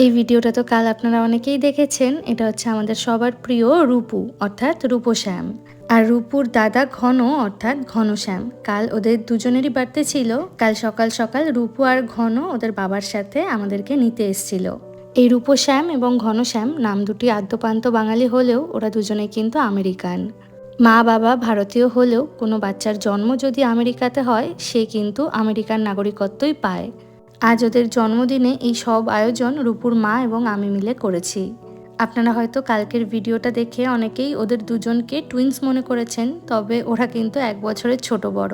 এই ভিডিওটা তো কাল আপনারা অনেকেই দেখেছেন। এটা হচ্ছে আমাদের সবার প্রিয় রূপু অর্থাৎ রূপশ্যাম, আর রূপুর দাদা ঘন অর্থাৎ ঘনশ্যাম। কাল ওদের দুজনেরই বার্থডে ছিল। কাল সকাল সকাল রূপু আর ঘন ওদের বাবার সাথে আমাদেরকে নিতে এসেছিল। এই রূপশ্যাম এবং ঘনশ্যাম নাম দুটি আদ্যপান্ত বাঙালি হলেও ওরা দুজনেই কিন্তু আমেরিকান। মা বাবা ভারতীয় হলেও কোনো বাচ্চার জন্ম যদি আমেরিকাতে হয় সে কিন্তু আমেরিকান নাগরিকত্বই পায়। আজ ওদের জন্মদিনে এই সব আয়োজন রূপুর মা এবং আমি মিলে করেছি। আপনারা হয়তো কালকের ভিডিওটা দেখে অনেকেই ওদের দুজনকে টুইন্স মনে করেছেন, তবে ওরা কিন্তু 1 বছরের ছোট বড়।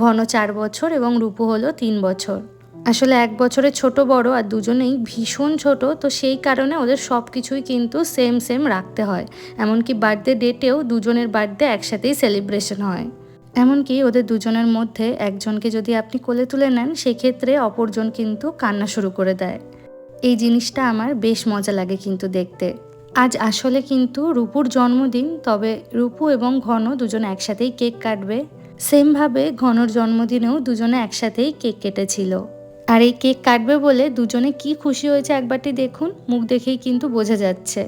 ঘন 4 বছর এবং রূপু হলো 3 বছর। আসলে 1 বছরের ছোট বড় আর দুজনেই ভীষণ ছোট, তো সেই কারণে ওদের সব কিছুই কিন্তু সেম সেম রাখতে হয়। এমনকি বার্থডে ডেটেও দুজনের বার্থডে একসাথেই সেলিব্রেশন হয়। এমনকি ওদের দুজনের মধ্যে একজনকে যদি আপনি কোলে তুলে নেন সেক্ষেত্রে অপরজন কিন্তু কান্না শুরু করে দেয়। এই জিনিসটা আমার বেশ মজা লাগে কিন্তু দেখতে। আজ আসলে কিন্তু রূপুর জন্মদিন, তবে রূপু এবং ঘন দুজনে একসাথেই কেক কাটবে। সেমভাবে ঘনর জন্মদিনেও দুজনে একসাথেই কেক কেটেছিল। আর এই কেক কাটবে বলে দুজনে কি খুশি হয়েছে একবারটি দেখুন, মুখ দেখেই কিন্তু বোঝা যাচ্ছে।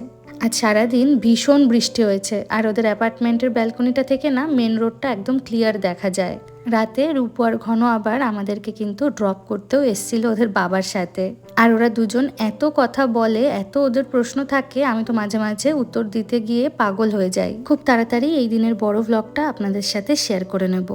আজ সারাদিন ভীষণ বৃষ্টি হয়েছে, আর ওদের অ্যাপার্টমেন্টের ব্যালকনিটা থেকে না মেন রোডটা একদম ক্লিয়ার দেখা যায়। রাতে রূপু আর ঘন আবার আমাদেরকে কিন্তু ড্রপ করতেও এসেছিল ওদের বাবার সাথে। আর ওরা দুজন এত কথা বলে, এত ওদের প্রশ্ন থাকে, আমি তো মাঝে মাঝে উত্তর দিতে গিয়ে পাগল হয়ে যাই। খুব তাড়াতাড়ি এই দিনের বড় ভ্লগটা আপনাদের সাথে শেয়ার করে নেব।